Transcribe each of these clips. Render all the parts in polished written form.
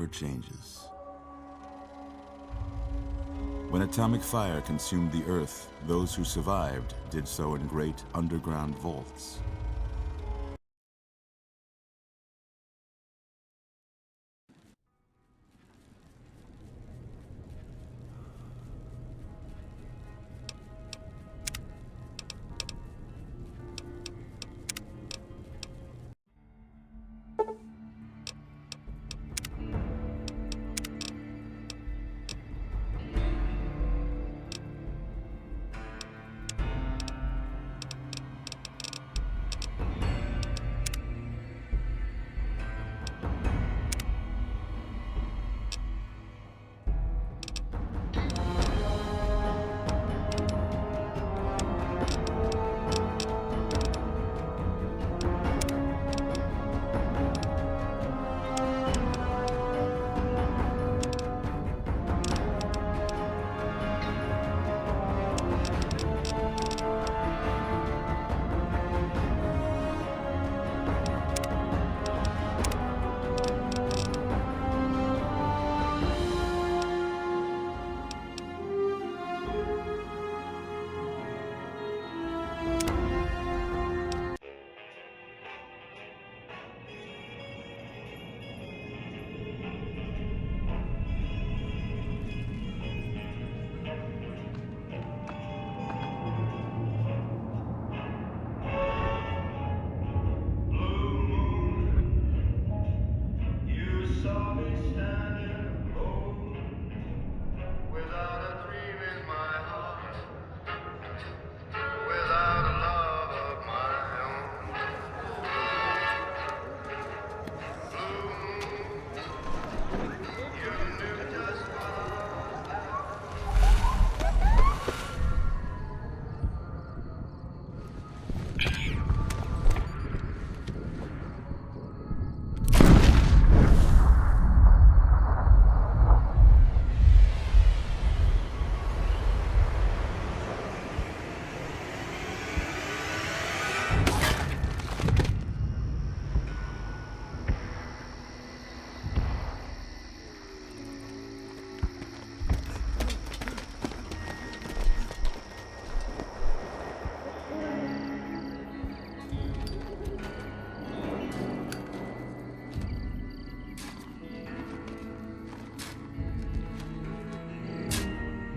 changes. When atomic fire consumed the Earth, those who survived did so in great underground vaults.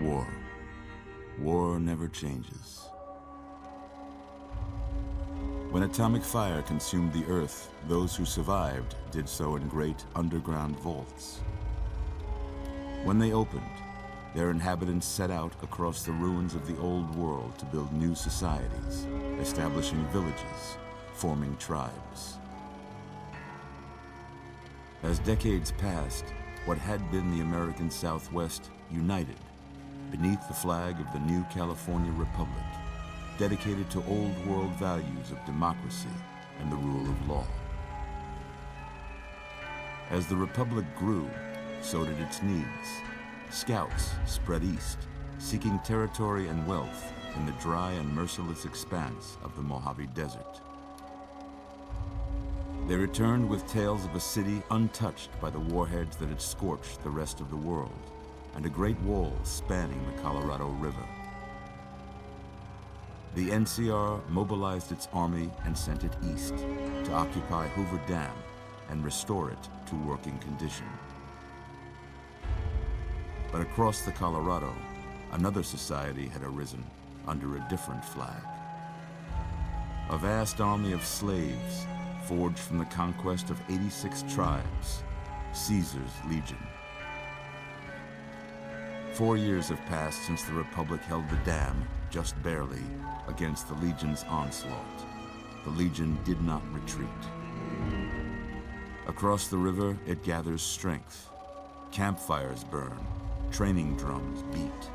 War. War never changes. When atomic fire consumed the Earth, those who survived did so in great underground vaults. When they opened, their inhabitants set out across the ruins of the old world to build new societies, establishing villages, forming tribes. As decades passed, what had been the American Southwest united beneath the flag of the new California Republic, dedicated to old world values of democracy and the rule of law. As the Republic grew, so did its needs. Scouts spread east, seeking territory and wealth in the dry and merciless expanse of the Mojave Desert. They returned with tales of a city untouched by the warheads that had scorched the rest of the world, and a great wall spanning the Colorado River. The NCR mobilized its army and sent it east to occupy Hoover Dam and restore it to working condition. But across the Colorado, another society had arisen under a different flag. A vast army of slaves forged from the conquest of 86 tribes, Caesar's Legion. 4 years have passed since the Republic held the dam, just barely, against the Legion's onslaught. The Legion did not retreat. Across the river, it gathers strength. Campfires burn, training drums beat.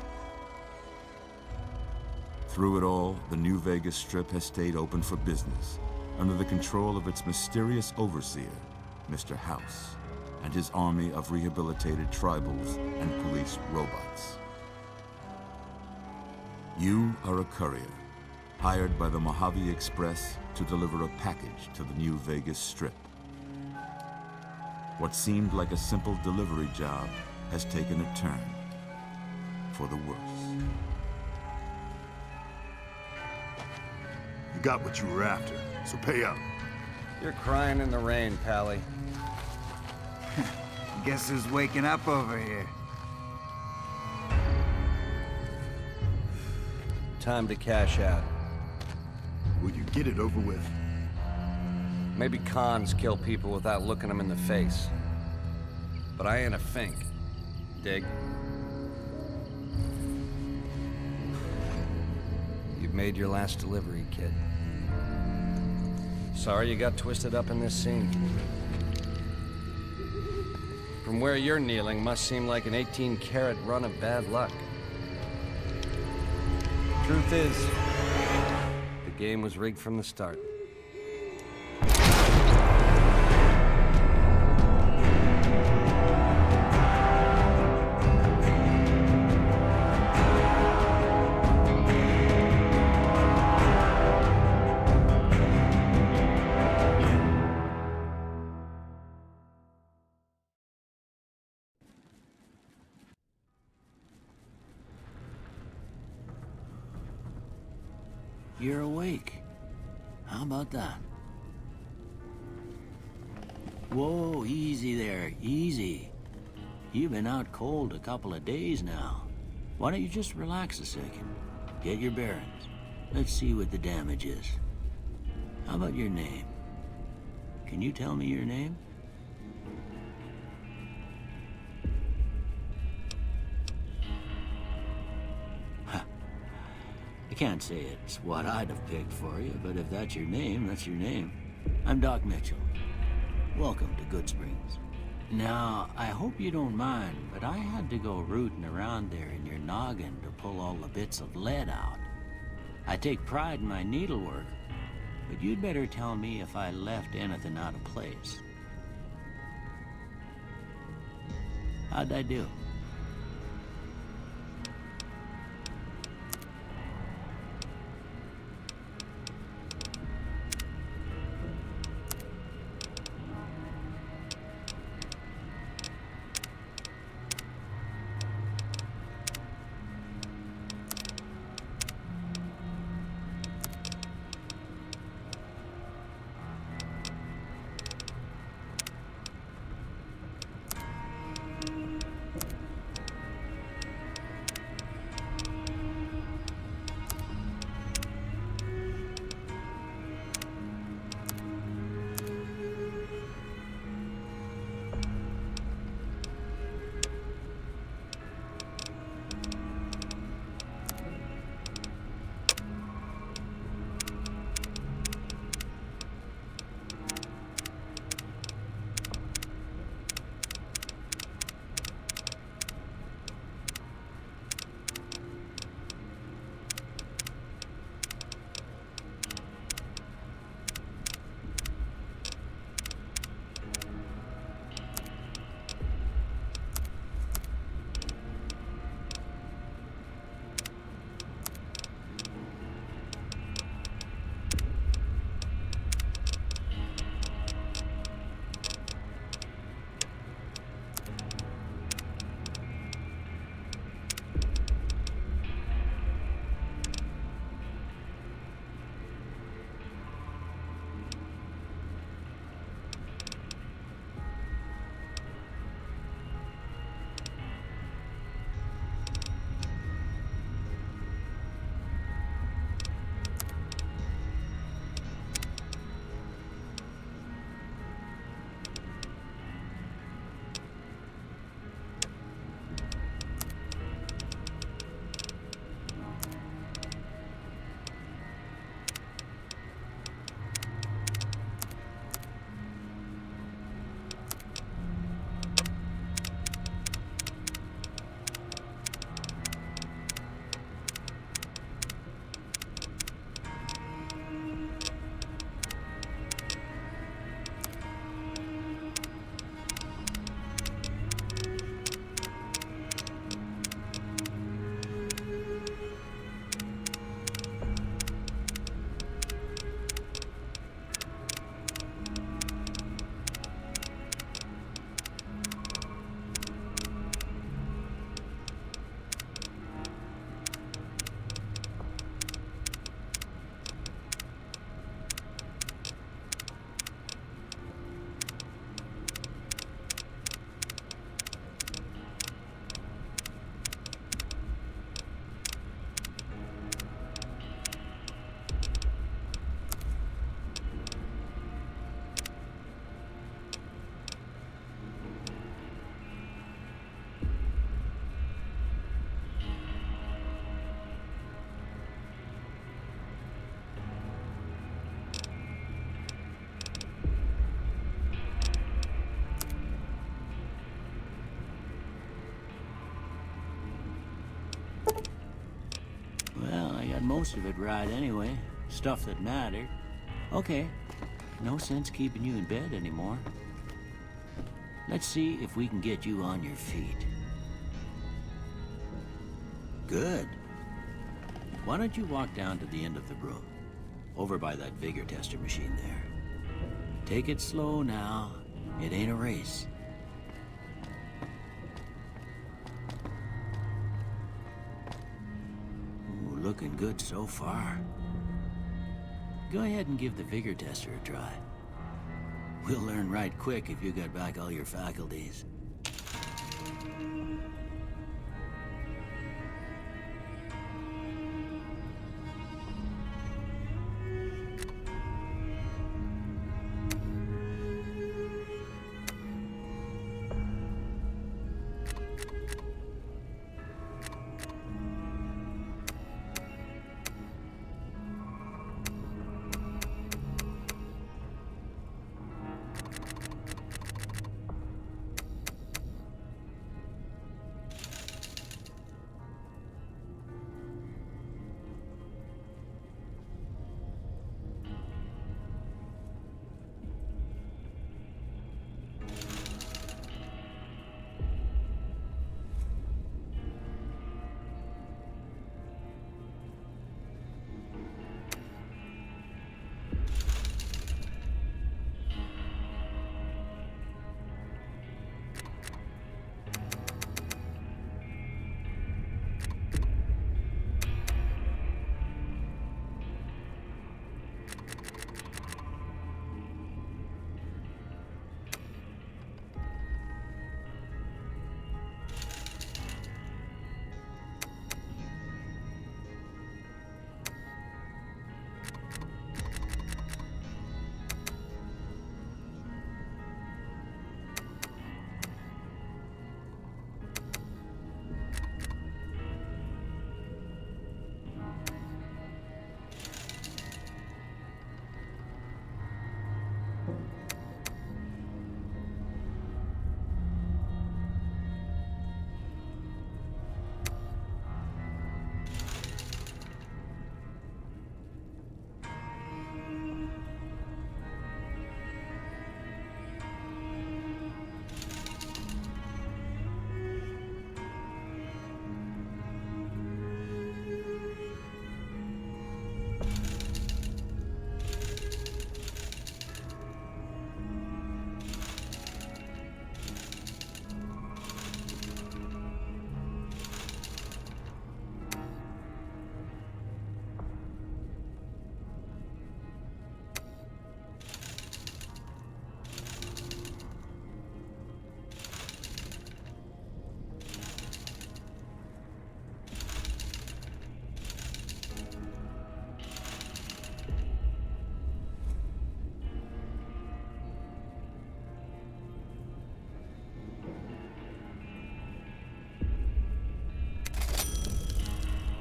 Through it all, the New Vegas Strip has stayed open for business, under the control of its mysterious overseer, Mr. House, and his army of rehabilitated tribals and police robots. You are a courier, hired by the Mojave Express to deliver a package to the New Vegas Strip. What seemed like a simple delivery job has taken a turn for the worse. You got what you were after, so pay up. You're crying in the rain, Pally. Guess who's waking up over here? Time to cash out. Will you get it over with? Maybe cons kill people without looking them in the face. But I ain't a fink. Dig? You've made your last delivery, kid. Sorry you got twisted up in this scene. From where you're kneeling must seem like an 18-carat run of bad luck. Truth is, the game was rigged from the start. You're awake. How about that? Whoa, easy there, easy. You've been out cold a couple of days now. Why don't you just relax a second? Get your bearings. Let's see what the damage is. How about your name? Can you tell me your name? I can't say it's what I'd have picked for you, but if that's your name, that's your name. I'm Doc Mitchell. Welcome to Good Springs. Now, I hope you don't mind, but I had to go rooting around there in your noggin to pull all the bits of lead out. I take pride in my needlework, but you'd better tell me if I left anything out of place. How'd I do? most of it right anyway. Stuff that mattered. Okay, no sense keeping you in bed anymore. Let's see if we can get you on your feet. Good. Why don't you walk down to the end of the room, over by that vigor tester machine there. Take it slow now. It ain't a race. Ooh, looking good so far. Go ahead and give the vigor tester a try. We'll learn right quick if you got back all your faculties.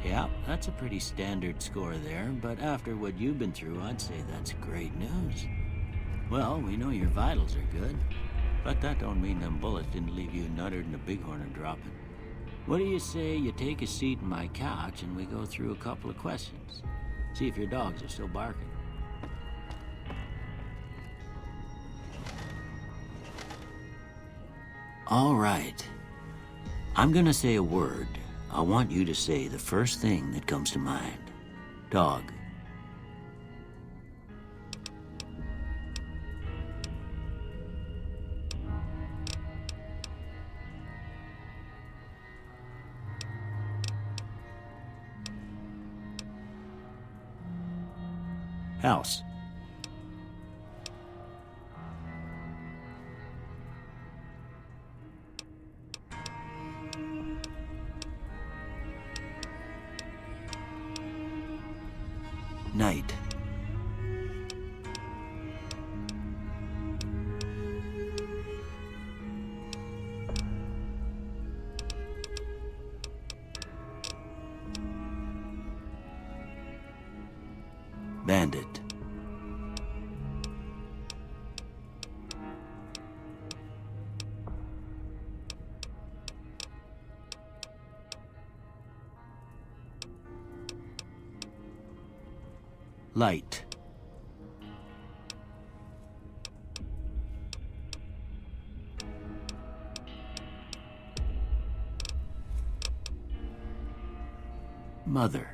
Yeah, that's a pretty standard score there, but after what you've been through, I'd say that's great news. Well, we know your vitals are good, but that don't mean them bullets didn't leave you nuttered and a bighorn are dropping. What do you say you take a seat in my couch and we go through a couple of questions? See if your dogs are still barking. All right. I'm gonna say a word. I want you to say the first thing that comes to mind. Dog. House. Night. Bandit. Light. Mother.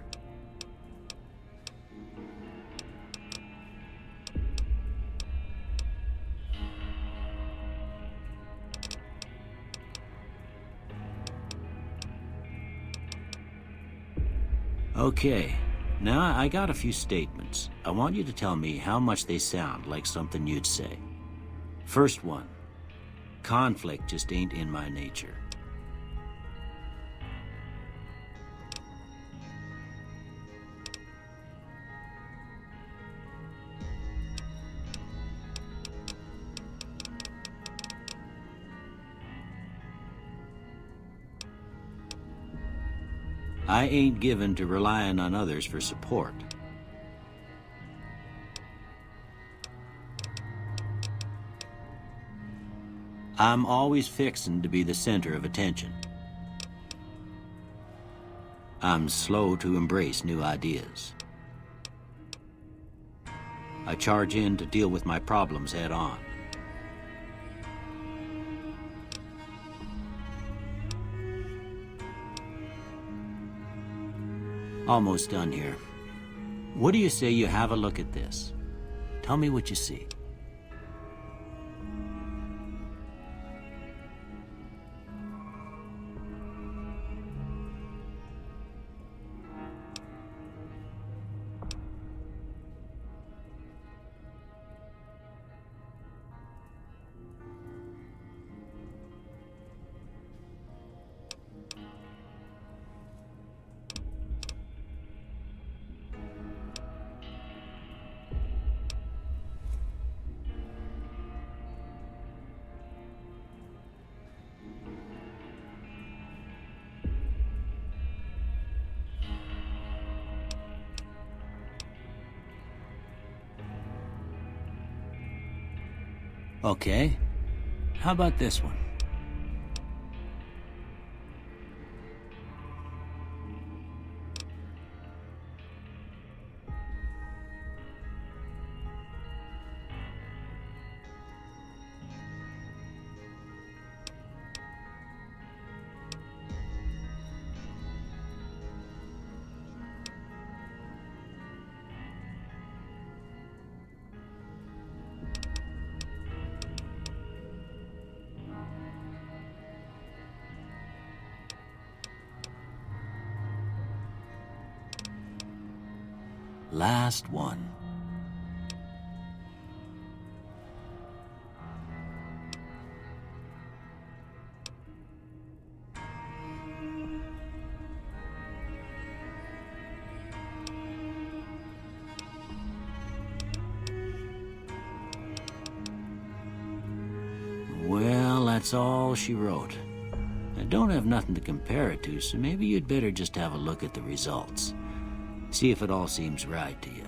Okay, now I got a few statements. I want you to tell me how much they sound like something you'd say. First one, conflict just ain't in my nature. I ain't given to relying on others for support. I'm always fixin' to be the center of attention. I'm slow to embrace new ideas. I charge in to deal with my problems head on. Almost done here. What do you say you have a look at this? Tell me what you see. Okay, how about this one? Last one. Well, that's all she wrote. I don't have nothing to compare it to, so maybe you'd better just have a look at the results. See if it all seems right to you.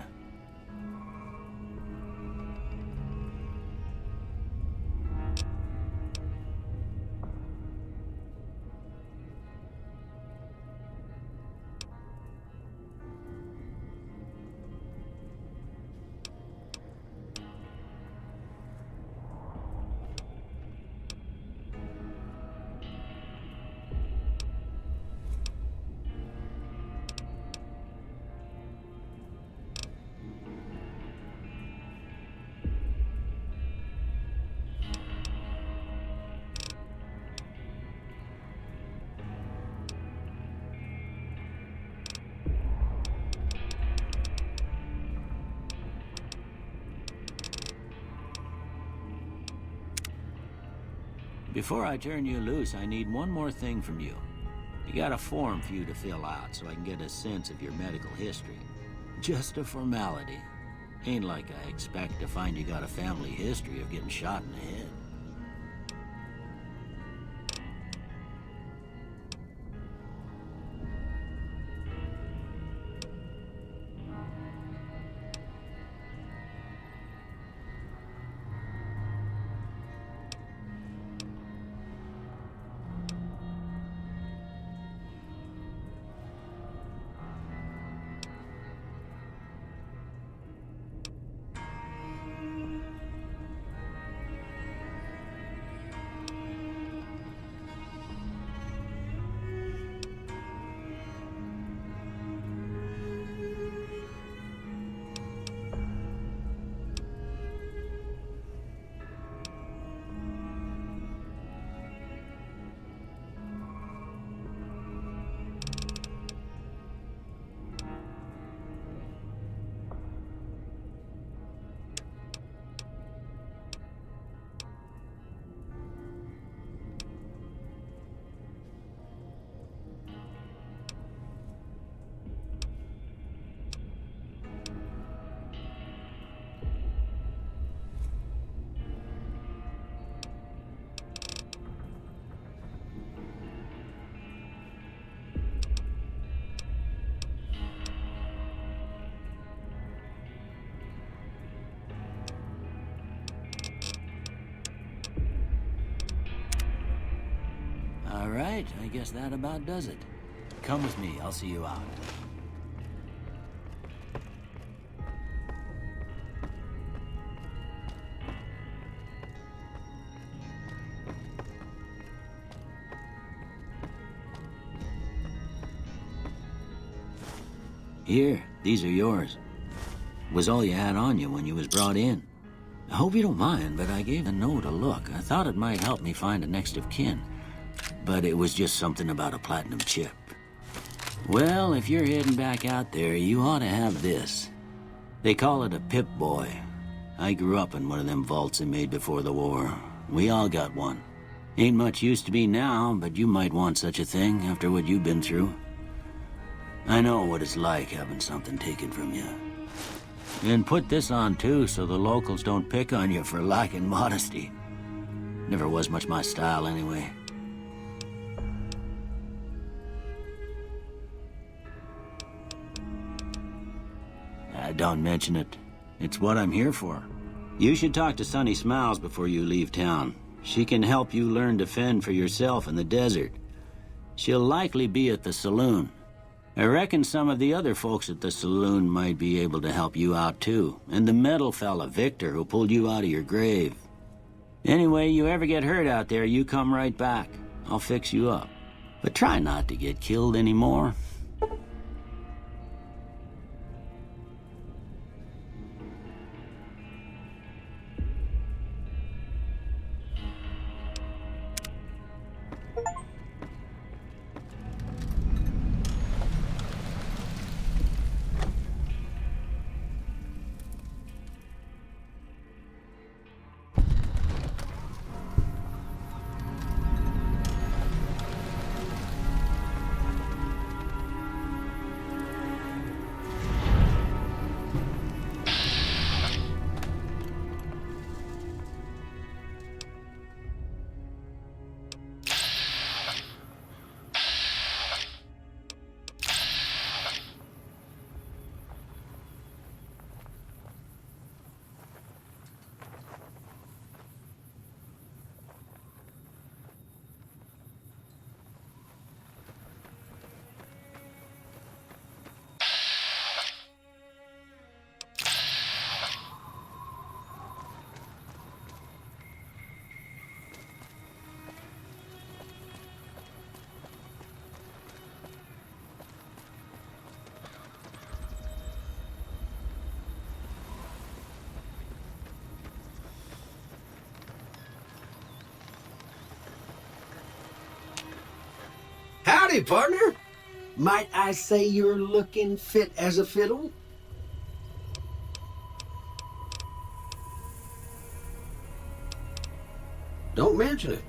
Before I turn you loose, I need one more thing from you. You got a form for you to fill out so I can get a sense of your medical history. Just a formality. Ain't like I expect to find you got a family history of getting shot in the head. right, I guess that about does it. Come with me, I'll see you out. Here, these are yours. Was all you had on you when you was brought in. I hope you don't mind, but I gave the note a look. I thought it might help me find a next of kin. But it was just something about a platinum chip. Well, if you're heading back out there, you ought to have this. They call it a Pip-Boy. I grew up in one of them vaults they made before the war. We all got one. Ain't much use to me now, but you might want such a thing after what you've been through. I know what it's like having something taken from you. And put this on too, so the locals don't pick on you for lacking modesty. Never was much my style anyway. Don't mention it. It's what I'm here for. You should talk to Sunny Smiles before you leave town. She can help you learn to fend for yourself in the desert. She'll likely be at the saloon. I reckon some of the other folks at the saloon might be able to help you out too. And the metal fella, Victor, who pulled you out of your grave. Anyway, you ever get hurt out there, you come right back. I'll fix you up. But try not to get killed anymore. Howdy, partner. Might I say you're looking fit as a fiddle? Don't mention it.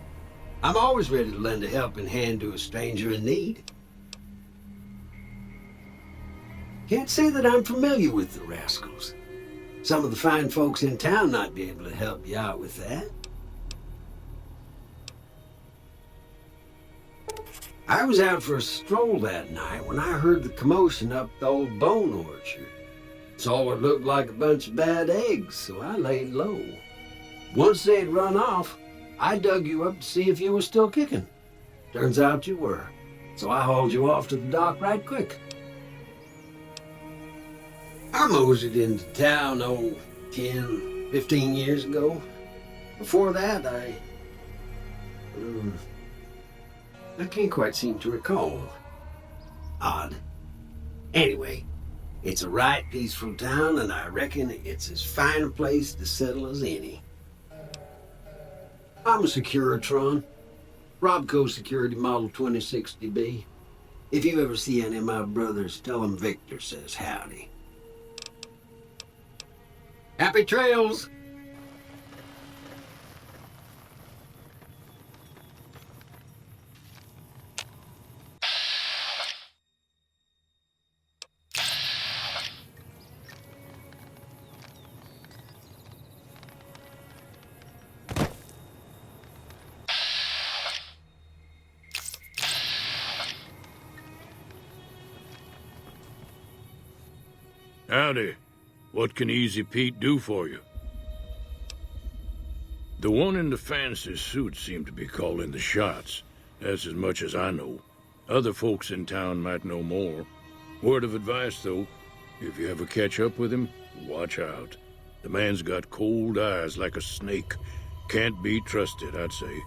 I'm always ready to lend a helping hand to a stranger in need. Can't say that I'm familiar with the rascals. Some of the fine folks in town might be able to help you out with that. I was out for a stroll that night when I heard the commotion up the old bone orchard. Saw what looked like a bunch of bad eggs, so I laid low. Once they'd run off, I dug you up to see if you were still kicking. Turns out you were, so I hauled you off to the dock right quick. I moseyed into town, 10, 15 years ago. Before that, I can't quite seem to recall. Odd. Anyway, it's a right peaceful town, and I reckon it's as fine a place to settle as any. I'm a Securitron. Robco Security Model 2060B. If you ever see any of my brothers, tell them Victor says howdy. Happy trails! Howdy. What can Easy Pete do for you? The one in the fancy suit seemed to be calling the shots. That's as much as I know. Other folks in town might know more. Word of advice, though, if you ever catch up with him, watch out. The man's got cold eyes like a snake. Can't be trusted, I'd say.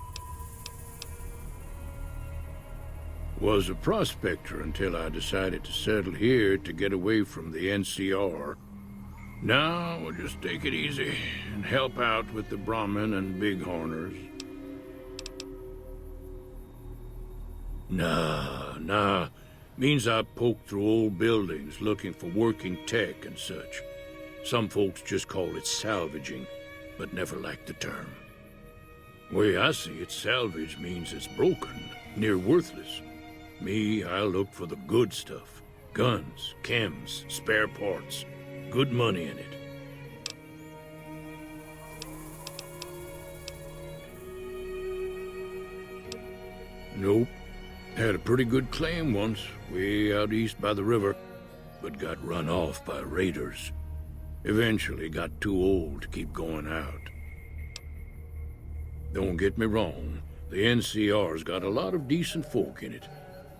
Was a prospector until I decided to settle here to get away from the NCR. Now, we'll just take it easy and help out with the Brahmin and Bighorners. Nah. Means I poke through old buildings looking for working tech and such. Some folks just call it salvaging, but never liked the term. Way I see it, salvage means it's broken, near worthless. Me, I look for the good stuff. Guns, chems, spare parts. Good money in it. Nope. Had a pretty good claim once, way out east by the river, but got run off by raiders. Eventually got too old to keep going out. Don't get me wrong, the NCR's got a lot of decent folk in it.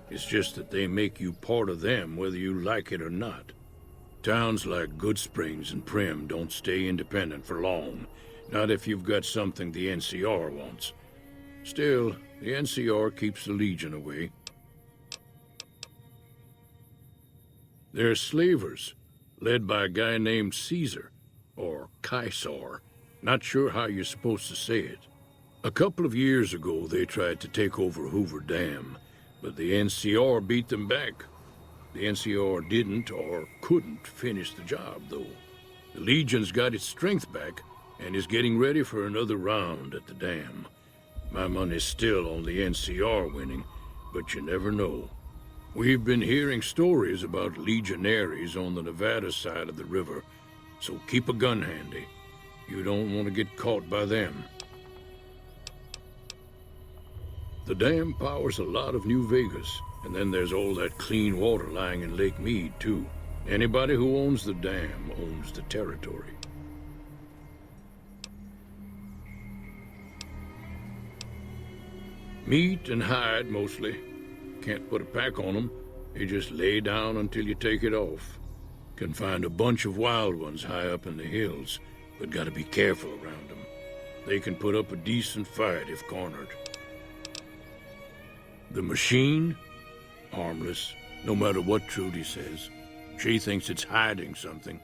It's just that they make you part of them whether you like it or not. Towns like Goodsprings and Prim don't stay independent for long, not if you've got something the NCR wants. Still, the NCR keeps the Legion away. They're slavers, led by a guy named Caesar, or Caesar. Not sure how you're supposed to say it. A couple of years ago, they tried to take over Hoover Dam, but the NCR beat them back. The NCR didn't or couldn't finish the job, though. The Legion's got its strength back and is getting ready for another round at the dam. My money's still on the NCR winning, but you never know. We've been hearing stories about legionaries on the Nevada side of the river, so keep a gun handy. You don't want to get caught by them. The dam powers a lot of New Vegas, and then there's all that clean water lying in Lake Mead, too. Anybody who owns the dam owns the territory. Meat and hide, mostly. Can't put a pack on them. You just lay down until you take it off. Can find a bunch of wild ones high up in the hills, but gotta be careful around them. They can put up a decent fight if cornered. The machine? Harmless, no matter what Trudy says. She thinks it's hiding something,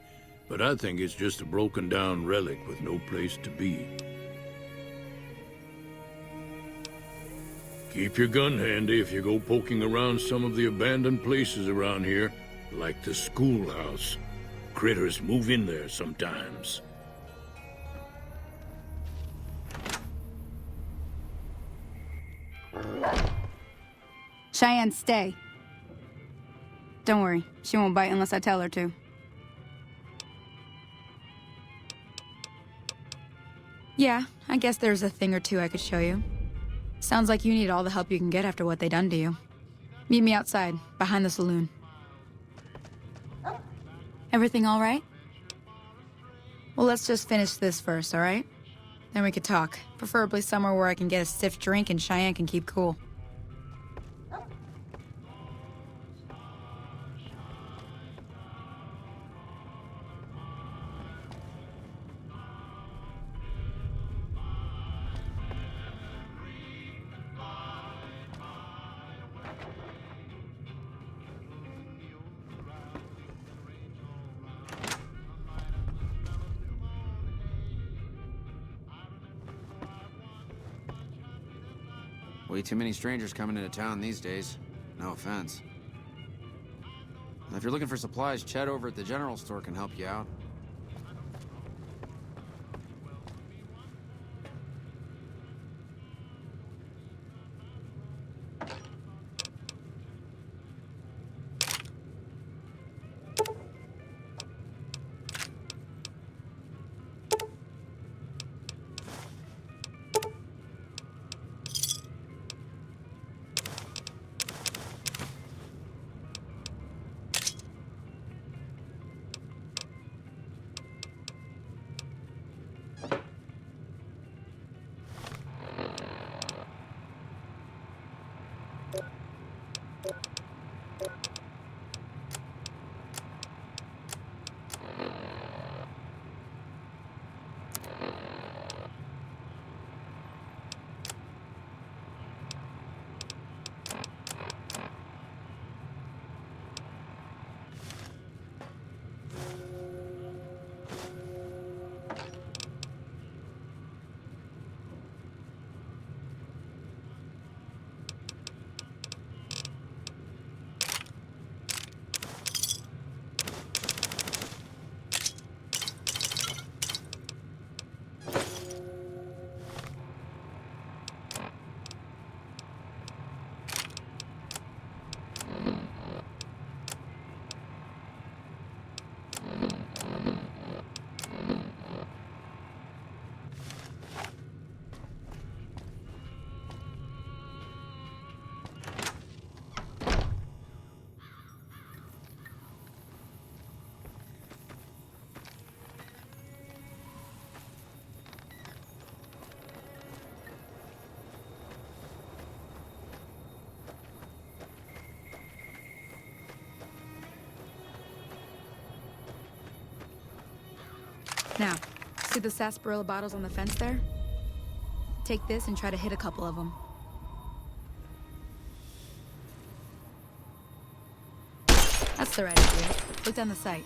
but I think it's just a broken down relic with no place to be. Keep your gun handy if you go poking around some of the abandoned places around here, like the schoolhouse. Critters move in there sometimes. Cheyenne, stay. Don't worry, she won't bite unless I tell her to. Yeah, I guess there's a thing or two I could show you. Sounds like you need all the help you can get after what they done to you. Meet me outside, behind the saloon. Everything all right? Well, let's just finish this first, all right? Then we could talk, preferably somewhere where I can get a stiff drink and Cheyenne can keep cool. Way too many strangers coming into town these days. No offense. If you're looking for supplies, Chet over at the general store can help you out. Now, see the sarsaparilla bottles on the fence there? Take this and try to hit a couple of them. That's the right idea. Look down the sight.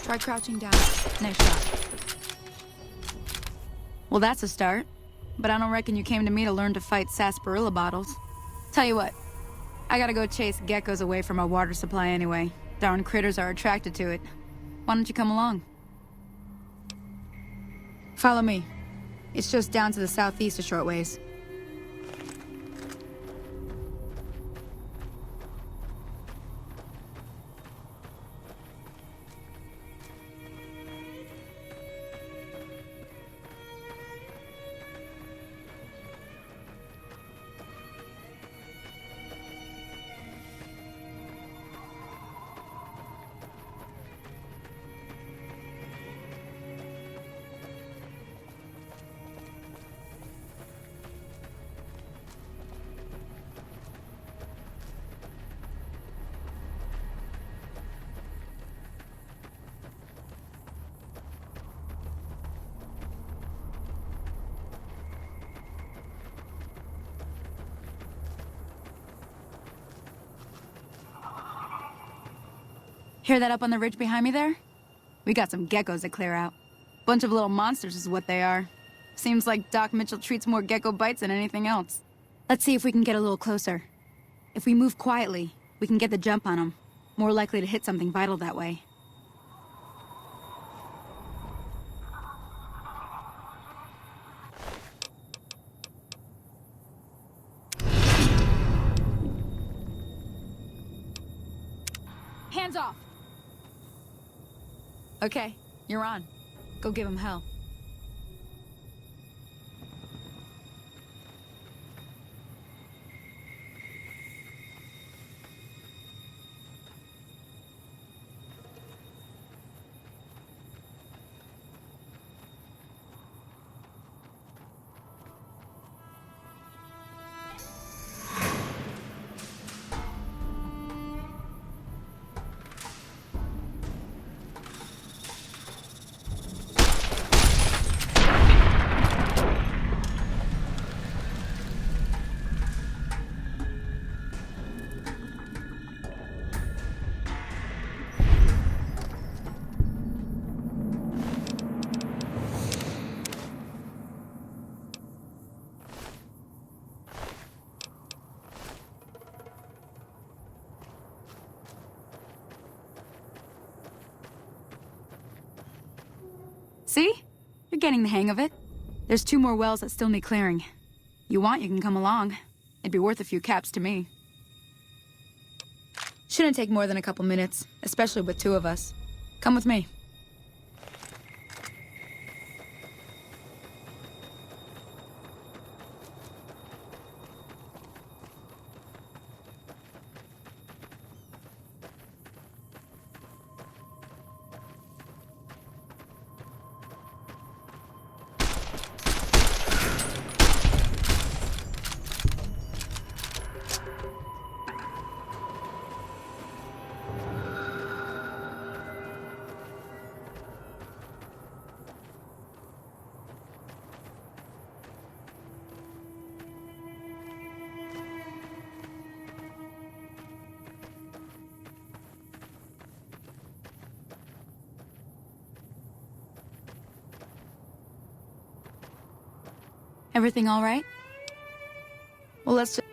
Try crouching down. Nice shot. Well, that's a start. But I don't reckon you came to me to learn to fight sarsaparilla bottles. Tell you what, I gotta go chase geckos away from our water supply anyway. Darn critters are attracted to it. Why don't you come along? Follow me. It's just down to the southeast a short ways. Hear that up on the ridge behind me there? We got some geckos to clear out. Bunch of little monsters is what they are. Seems like Doc Mitchell treats more gecko bites than anything else. Let's see if we can get a little closer. If we move quietly, we can get the jump on them. More likely to hit something vital that way. Hands off! Okay, you're on. Go give him hell. See? You're getting the hang of it. There's 2 more wells that still need clearing. You want, you can come along. It'd be worth a few caps to me. Shouldn't take more than a couple minutes, especially with 2 of us. Come with me. Everything all right? Well, let's just...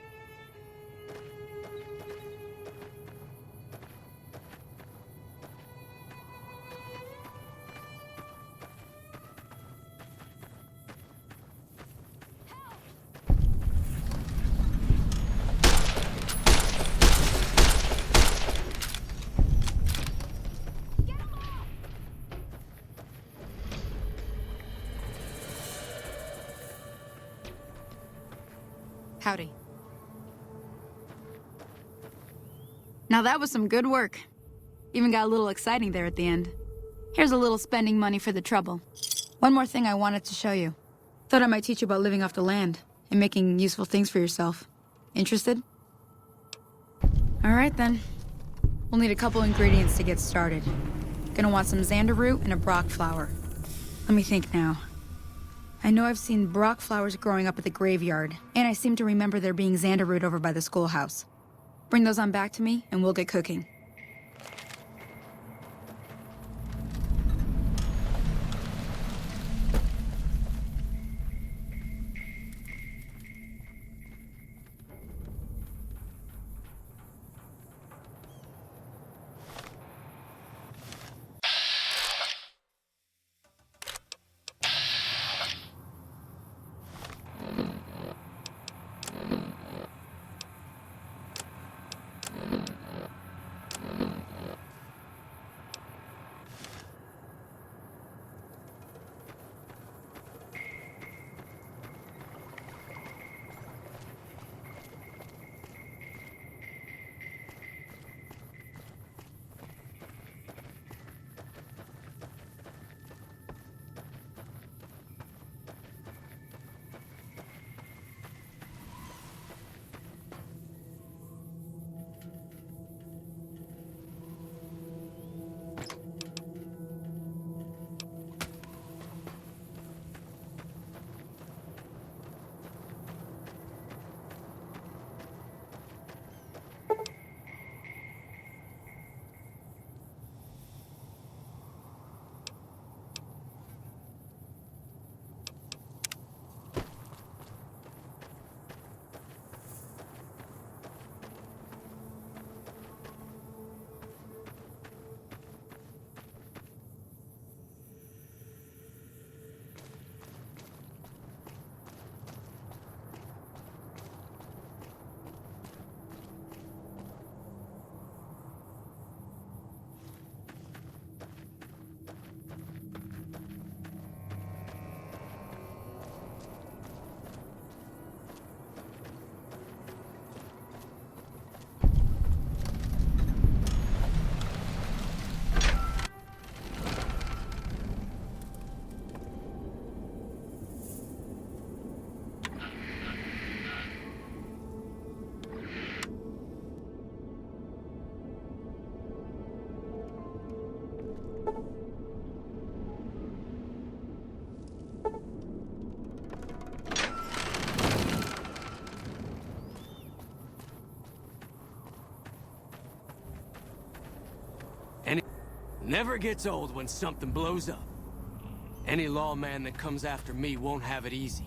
Howdy. Now that was some good work. Even got a little exciting there at the end. Here's a little spending money for the trouble. One more thing I wanted to show you. Thought I might teach you about living off the land and making useful things for yourself. Interested? All right then. We'll need a couple ingredients to get started. Gonna want some xander root and a brock flower. Let me think now. I know I've seen Brock flowers growing up at the graveyard, and I seem to remember there being Xanderroot over by the schoolhouse. Bring those on back to me, and we'll get cooking. Never gets old when something blows up. Any lawman that comes after me won't have it easy.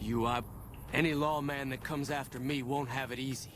Any lawman that comes after me won't have it easy.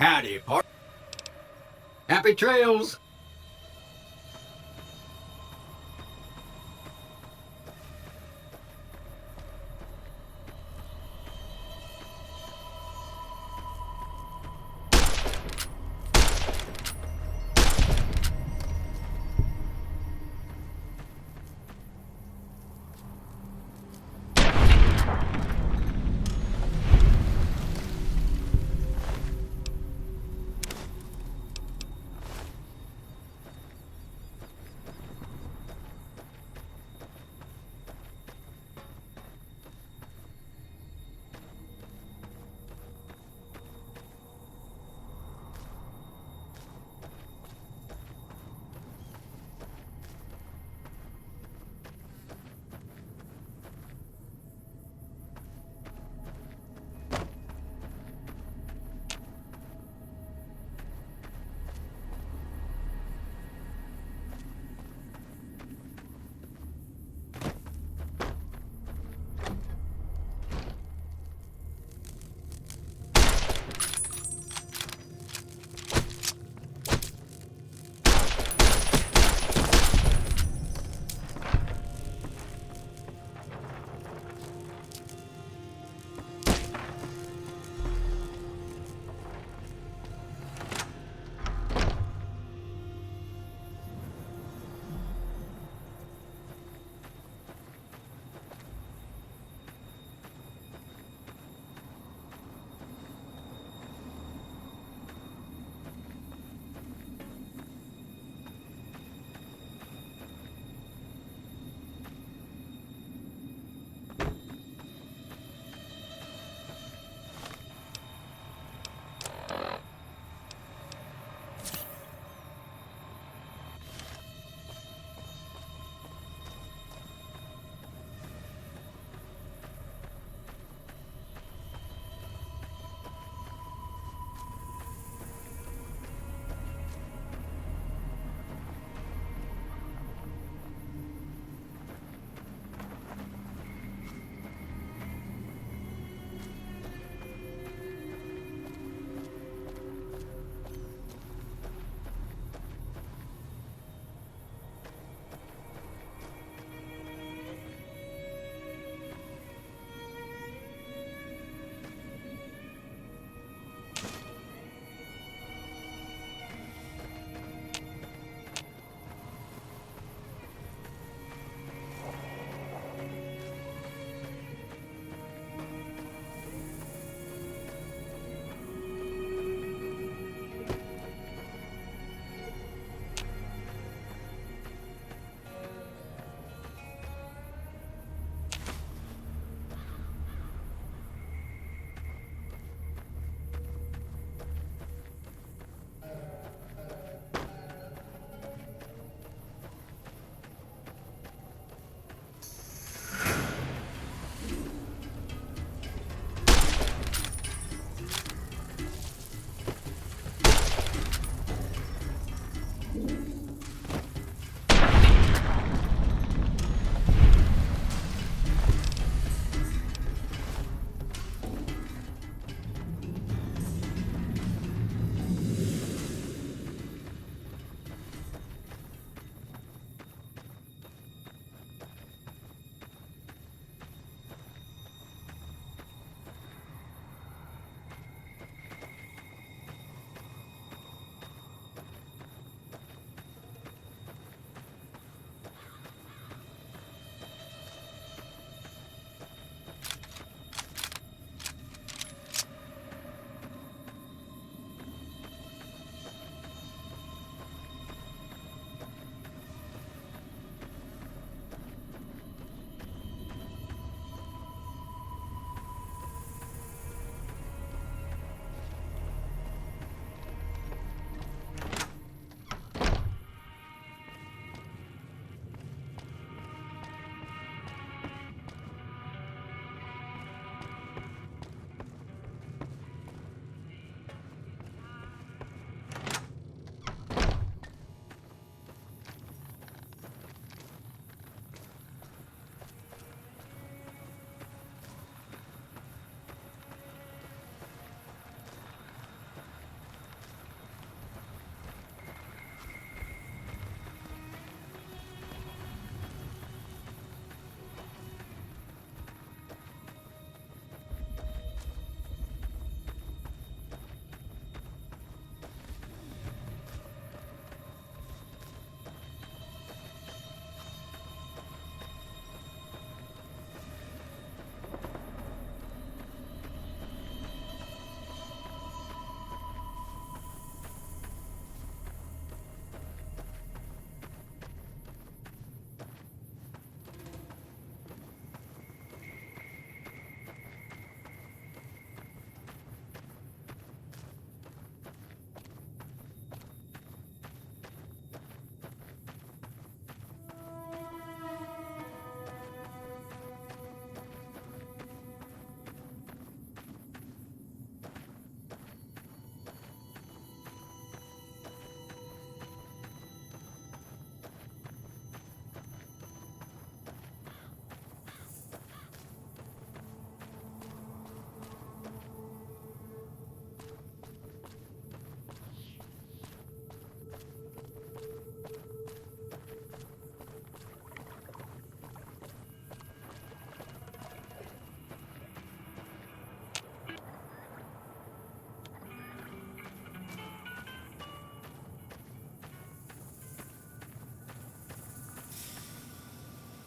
Howdy, part. Happy trails.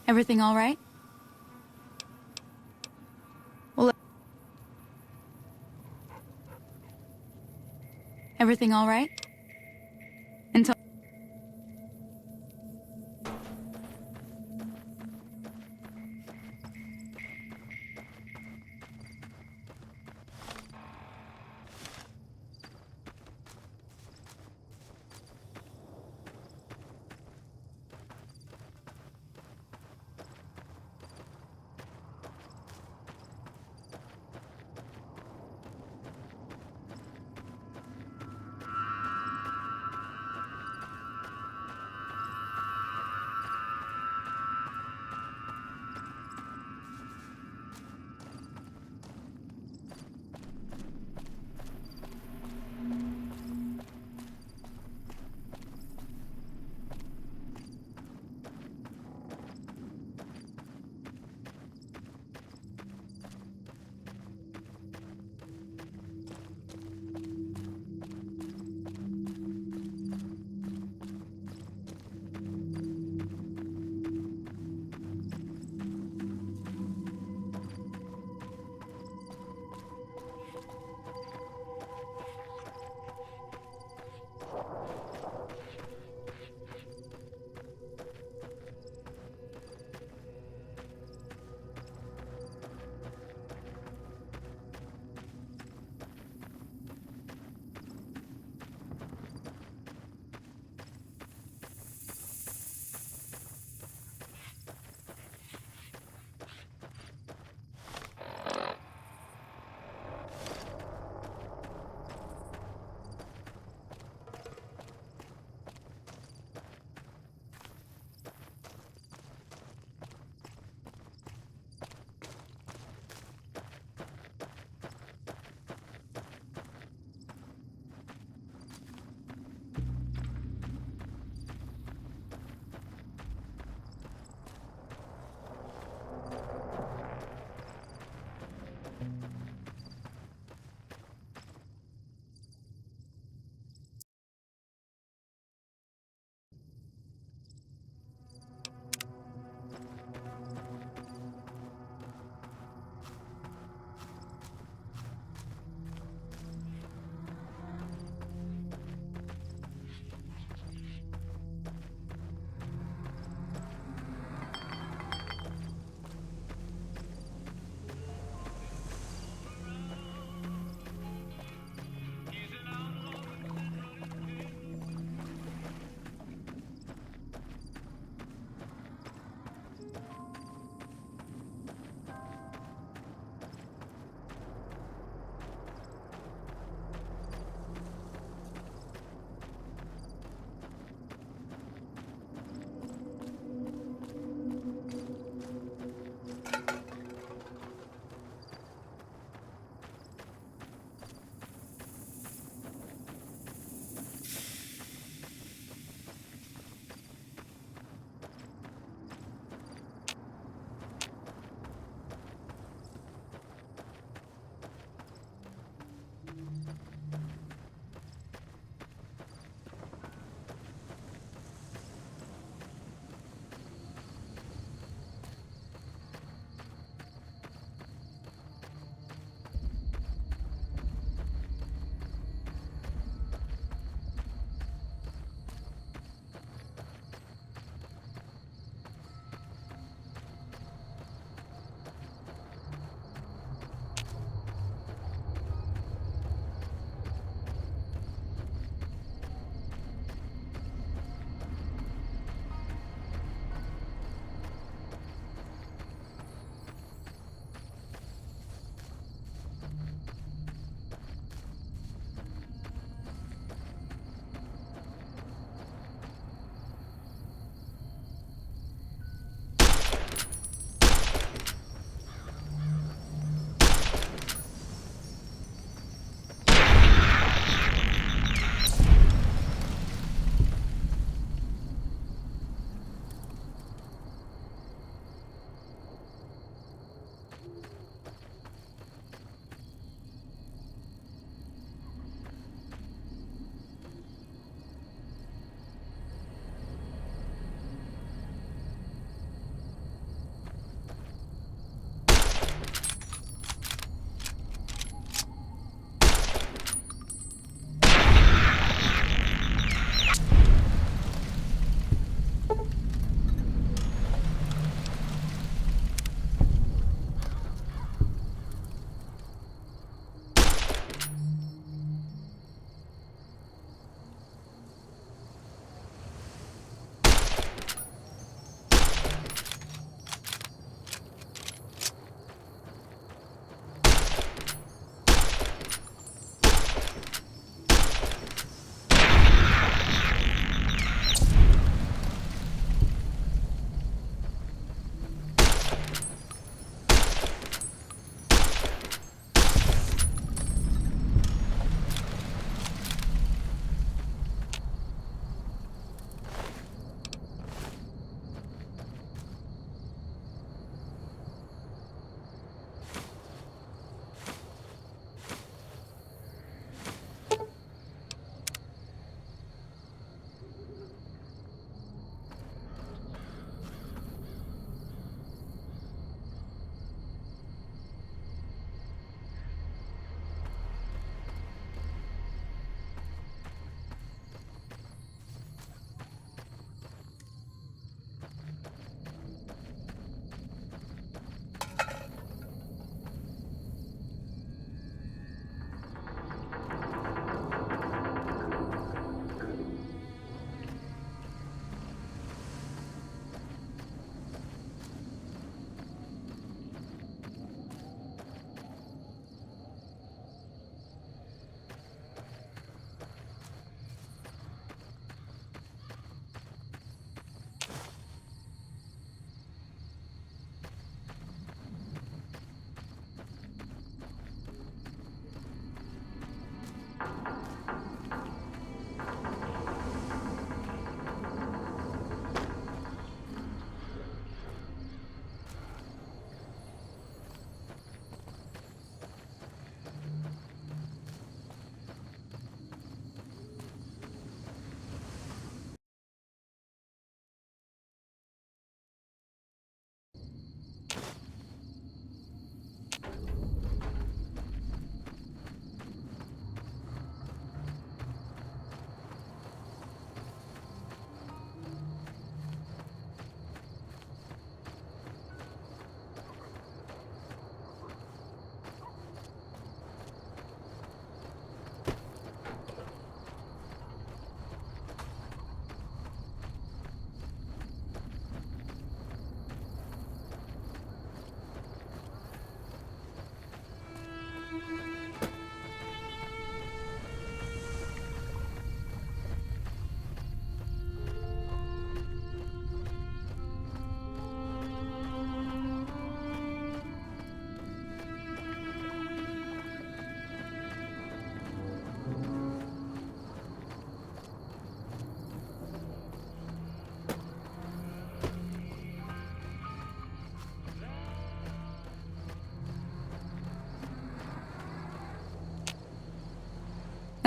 Everything all right? Well, everything all right? Until...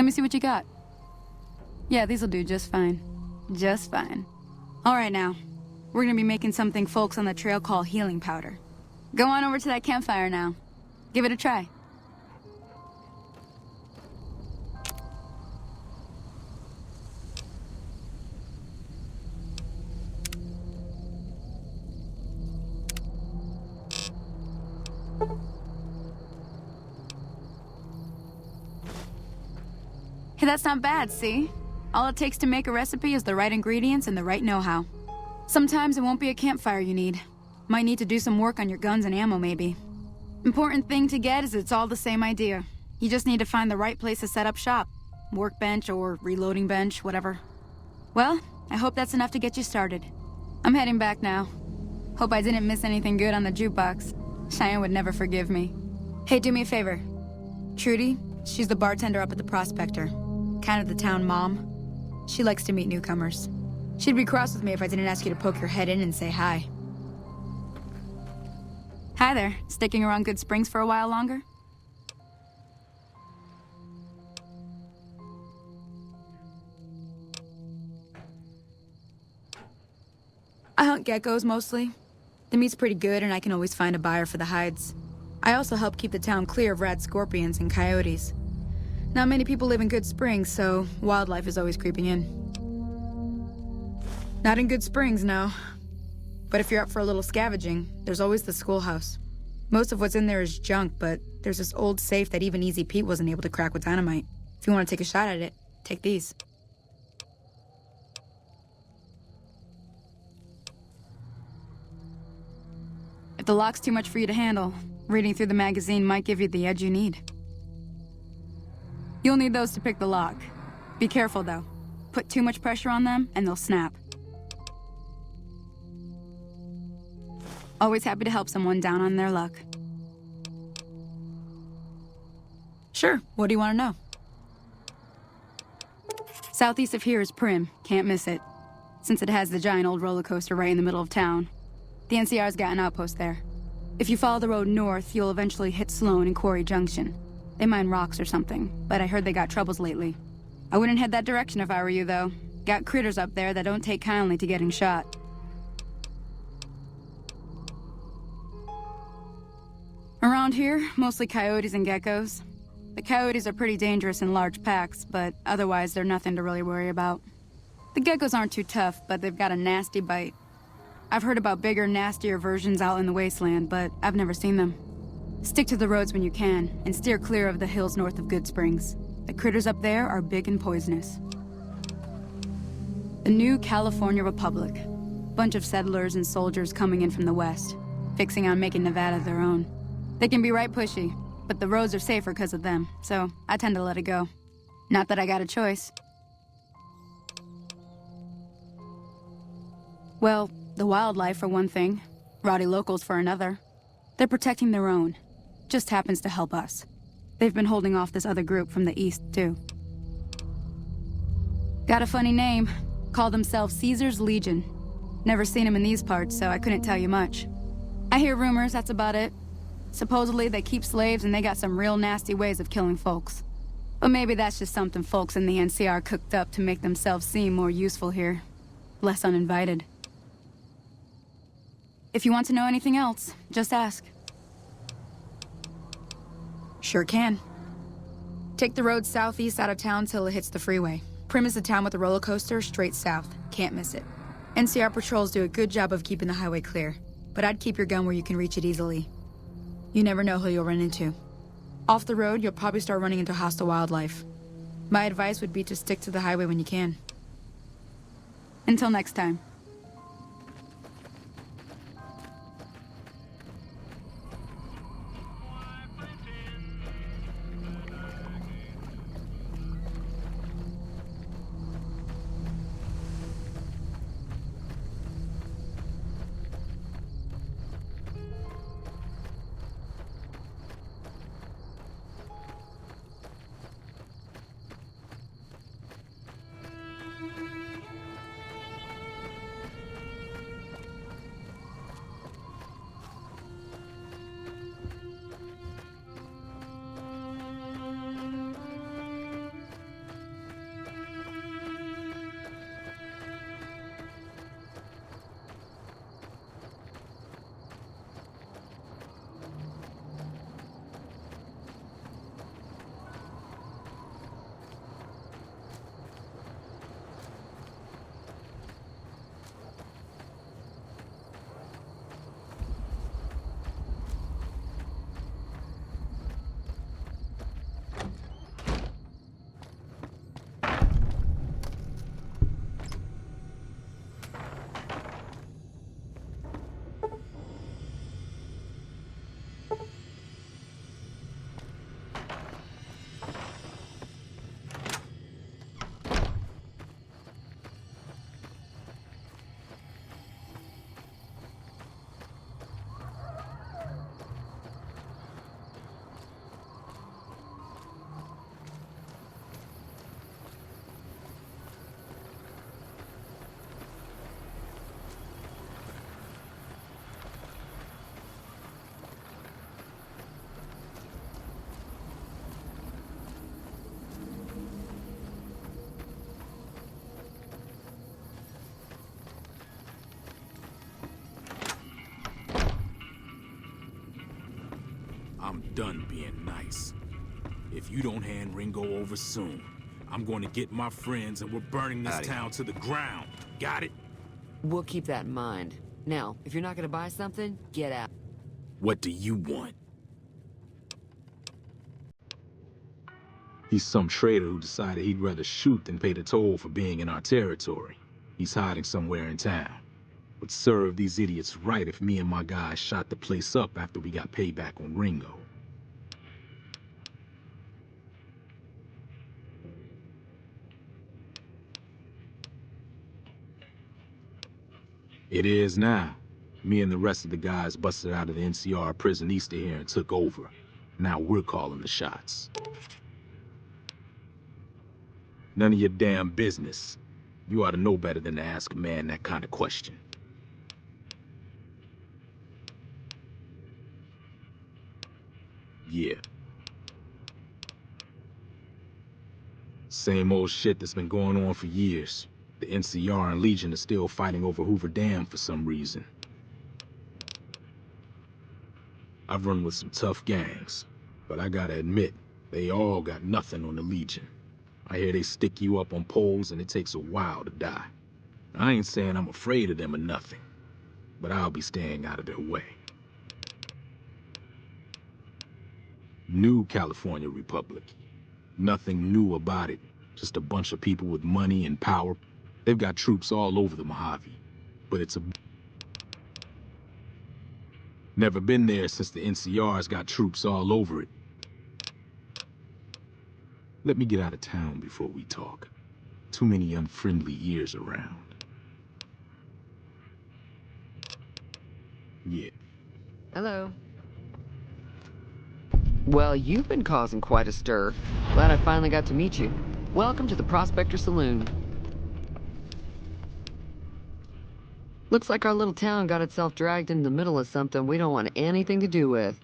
Let me see what you got. Yeah, these'll do just fine. Just fine. All right now. We're gonna be making something folks on the trail call healing powder. Go on over to that campfire now. Give it a try. Hey, that's not bad, see? All it takes to make a recipe is the right ingredients and the right know-how. Sometimes it won't be a campfire you need. Might need to do some work on your guns and ammo, maybe. Important thing to get is it's all the same idea. You just need to find the right place to set up shop. Workbench or reloading bench, whatever. Well, I hope that's enough to get you started. I'm heading back now. Hope I didn't miss anything good on the jukebox. Cheyenne would never forgive me. Hey, do me a favor. Trudy, she's the bartender up at the Prospector. Kind of the town mom. She likes to meet newcomers. She'd be cross with me if I didn't ask you to poke your head in and say hi. Hi there. Sticking around Good Springs for a while longer? I hunt geckos mostly. The meat's pretty good and I can always find a buyer for the hides. I also help keep the town clear of rad scorpions and coyotes. Not many people live in Good Springs, so wildlife is always creeping in. Not in Good Springs, no. But if you're up for a little scavenging, there's always the schoolhouse. Most of what's in there is junk, but there's this old safe that even Easy Pete wasn't able to crack with dynamite. If you want to take a shot at it, take these. If the lock's too much for you to handle, reading through the magazine might give you the edge you need. You'll need those to pick the lock. Be careful, though. Put too much pressure on them, and they'll snap. Always happy to help someone down on their luck. Sure, what do you want to know? Southeast of here is Prim, can't miss it. Since it has the giant old roller coaster right in the middle of town. The NCR's got an outpost there. If you follow the road north, you'll eventually hit Sloan and Quarry Junction. They mine rocks or something, but I heard they got troubles lately. I wouldn't head that direction if I were you, though. Got critters up there that don't take kindly to getting shot. Around here, mostly coyotes and geckos. The coyotes are pretty dangerous in large packs, but otherwise they're nothing to really worry about. The geckos aren't too tough, but they've got a nasty bite. I've heard about bigger, nastier versions out in the wasteland, but I've never seen them. Stick to the roads when you can, and steer clear of the hills north of Good Springs. The critters up there are big and poisonous. The new California Republic. Bunch of settlers and soldiers coming in from the west, fixing on making Nevada their own. They can be right pushy, but the roads are safer because of them, so I tend to let it go. Not that I got a choice. Well, the wildlife for one thing, rowdy locals for another. They're protecting their own. Just happens to help us. They've been holding off this other group from the east, too. Got a funny name. Call themselves Caesar's Legion. Never seen them in these parts, so I couldn't tell you much. I hear rumors, that's about it. Supposedly they keep slaves and they got some real nasty ways of killing folks. But maybe that's just something folks in the NCR cooked up to make themselves seem more useful here. Less uninvited. If you want to know anything else, just ask. Sure can. Take the road southeast out of town till it hits the freeway. Prim is the town with the roller coaster, straight south. Can't miss it. NCR patrols do a good job of keeping the highway clear, but I'd keep your gun where you can reach it easily. You never know who you'll run into. Off the road, you'll probably start running into hostile wildlife. My advice would be to stick to the highway when you can. Until next time. I'm done being nice. If you don't hand Ringo over soon, I'm going to get my friends and we're burning this town to the ground. Got it? We'll keep that in mind. Now, if you're not gonna buy something, get out. What do you want? He's some traitor who decided he'd rather shoot than pay the toll for being in our territory. He's hiding somewhere in town. Would serve these idiots right if me and my guys shot the place up after we got payback on Ringo. It is now. Me and the rest of the guys busted out of the NCR prison east of here and took over. Now we're calling the shots. None of your damn business. You ought to know better than to ask a man that kind of question. Yeah. Same old shit that's been going on for years. The NCR and Legion are still fighting over Hoover Dam for some reason. I've run with some tough gangs, but I gotta admit, they all got nothing on the Legion. I hear they stick you up on poles and it takes a while to die. I ain't saying I'm afraid of them or nothing, but I'll be staying out of their way. New California Republic. Nothing new about it. Just a bunch of people with money and power. They've got troops all over the Mojave, but it's a... Never been there since the NCR's got troops all over it. Let me get out of town before we talk. Too many unfriendly ears around. Yeah. Hello. Well, you've been causing quite a stir. Glad I finally got to meet you. Welcome to the Prospector Saloon. Looks like our little town got itself dragged into the middle of something we don't want anything to do with.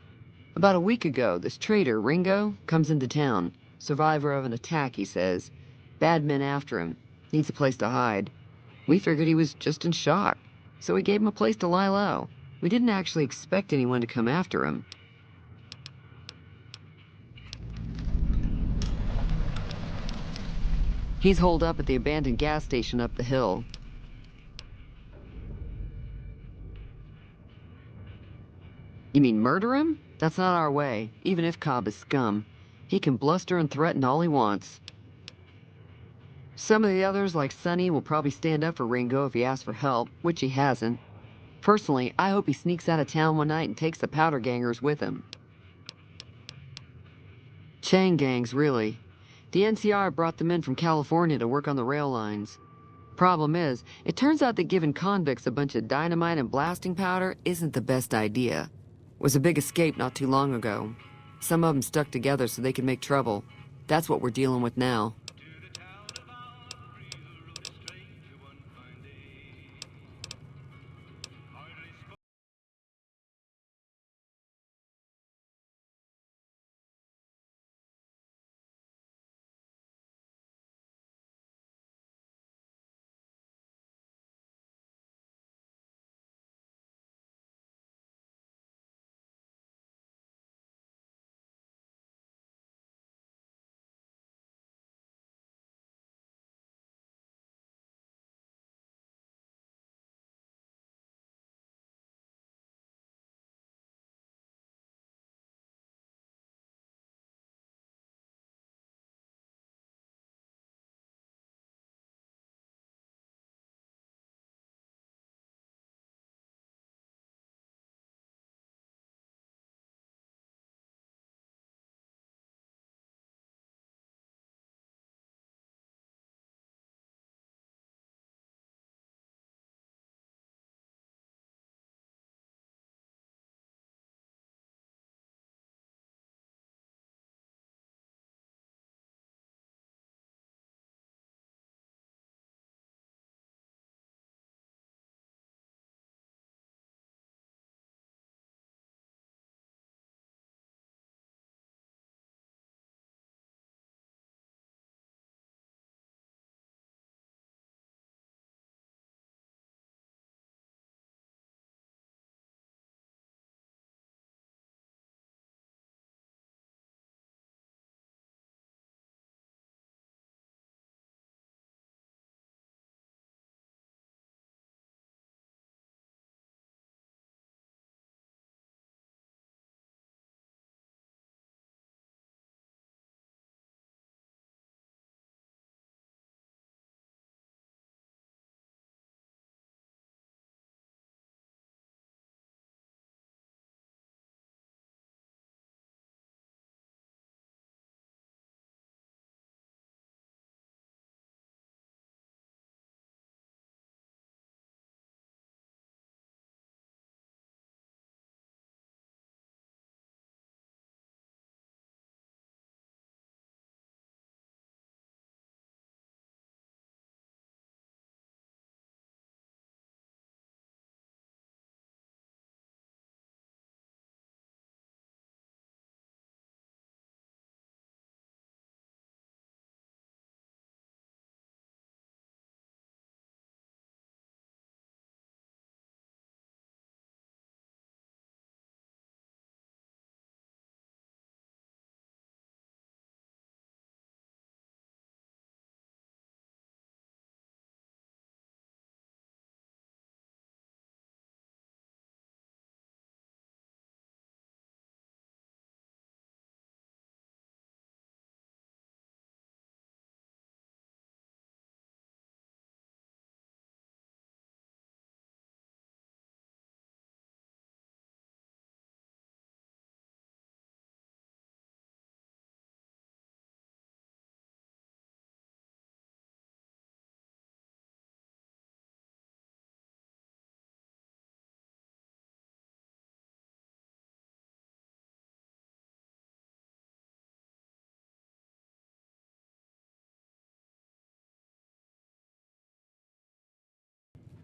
About a week ago, this traitor, Ringo, comes into town. Survivor of an attack, he says. Bad men after him. Needs a place to hide. We figured he was just in shock, so we gave him a place to lie low. We didn't actually expect anyone to come after him. He's holed up at the abandoned gas station up the hill. You mean murder him? That's not our way, even if Cobb is scum. He can bluster and threaten all he wants. Some of the others, like Sonny, will probably stand up for Ringo if he asks for help, which he hasn't. Personally, I hope he sneaks out of town one night and takes the powder gangers with him. Chain gangs, really. The NCR brought them in from California to work on the rail lines. Problem is, it turns out that giving convicts a bunch of dynamite and blasting powder isn't the best idea. Was a big escape not too long ago. Some of them stuck together so they could make trouble. That's what we're dealing with now.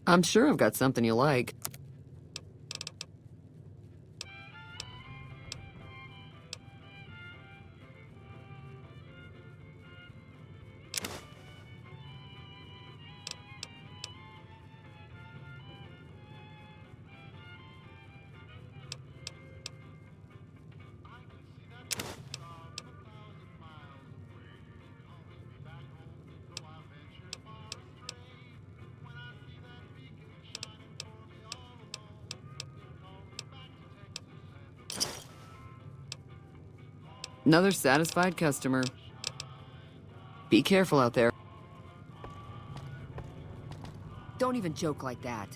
I'm sure I've got something you like. Another satisfied customer. Be careful out there. Don't even joke like that.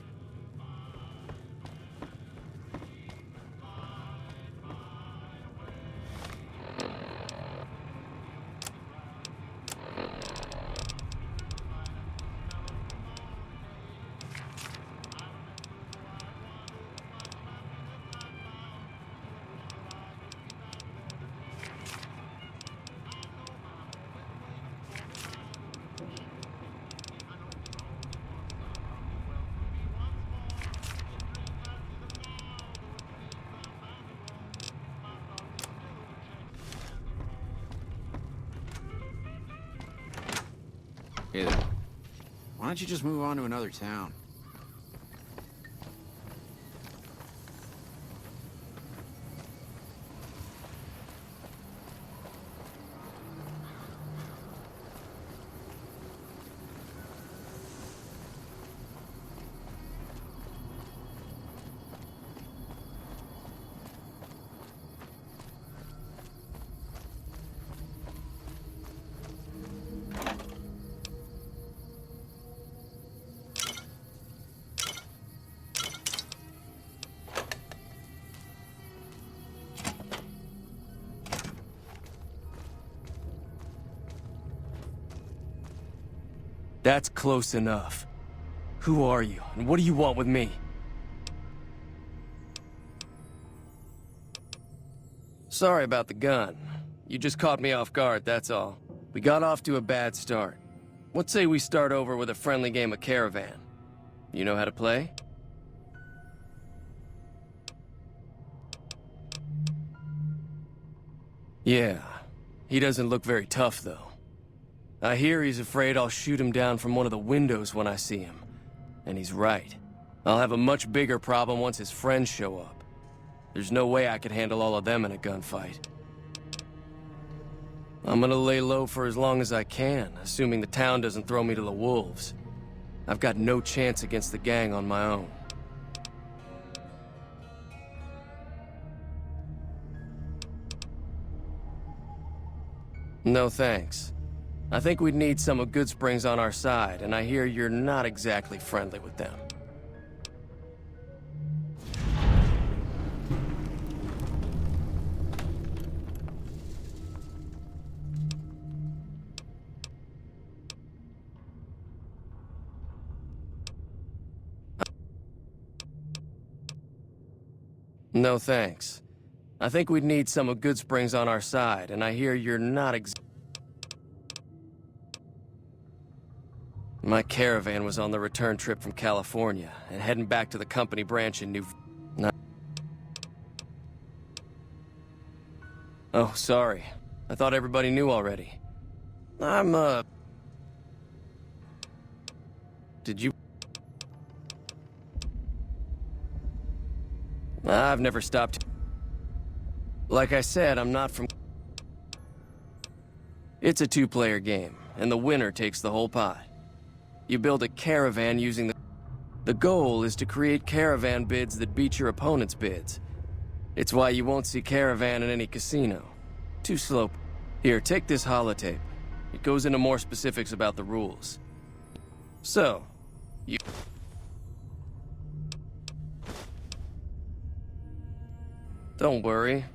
Hey there. Why don't you just move on to another town? That's close enough. Who are you, and what do you want with me? Sorry about the gun. You just caught me off guard, that's all. We got off to a bad start. Let's say we start over with a friendly game of Caravan. You know how to play? Yeah. He doesn't look very tough, though. I hear he's afraid I'll shoot him down from one of the windows when I see him. And he's right. I'll have a much bigger problem once his friends show up. There's no way I could handle all of them in a gunfight. I'm gonna lay low for as long as I can, assuming the town doesn't throw me to the wolves. I've got no chance against the gang on my own. No thanks. I think we'd need some of Goodsprings on our side, and I hear you're not exactly friendly with them. No thanks. I think we'd need some of Goodsprings on our side, and I hear you're not My caravan was on the return trip from California, and heading back to the company branch in Oh, sorry. I thought everybody knew already. Did you... I've never stopped. Like I said, I'm not from... It's a two-player game, and the winner takes the whole pot. You build a caravan using the goal is to create caravan bids that beat your opponent's bids. It's why you won't see caravan in any casino. Too slow. Here, take this holotape. It goes into more specifics about the rules. So, you... Don't worry.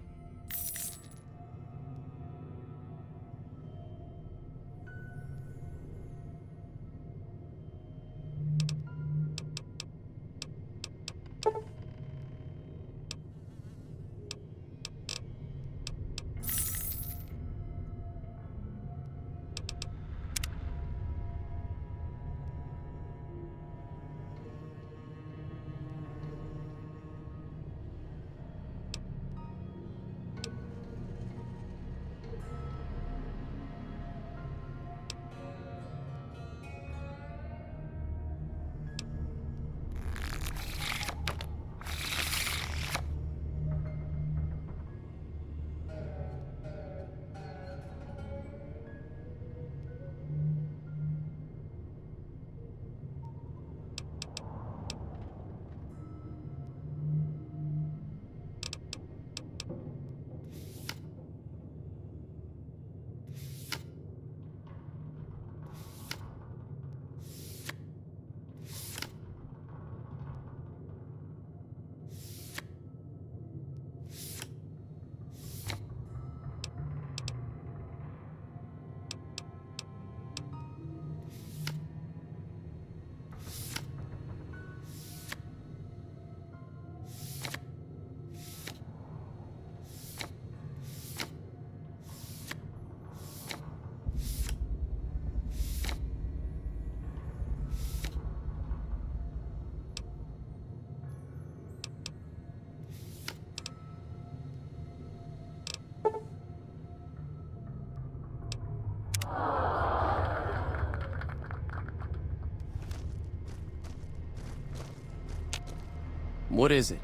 What is it?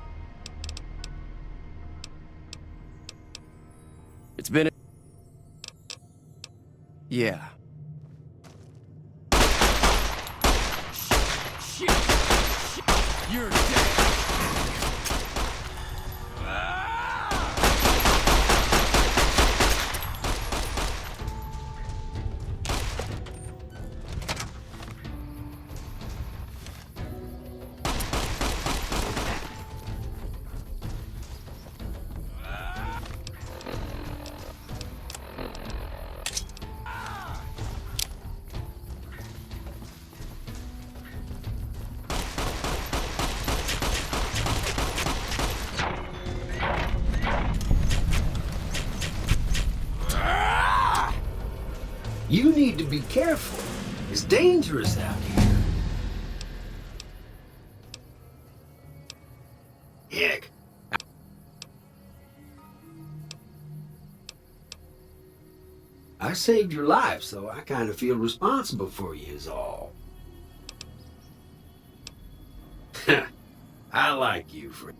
It's been... Yeah. Shit! You're dead! You need to be careful. It's dangerous out here. Heck. I saved your life, so I kind of feel responsible for you is all. I like you, friend.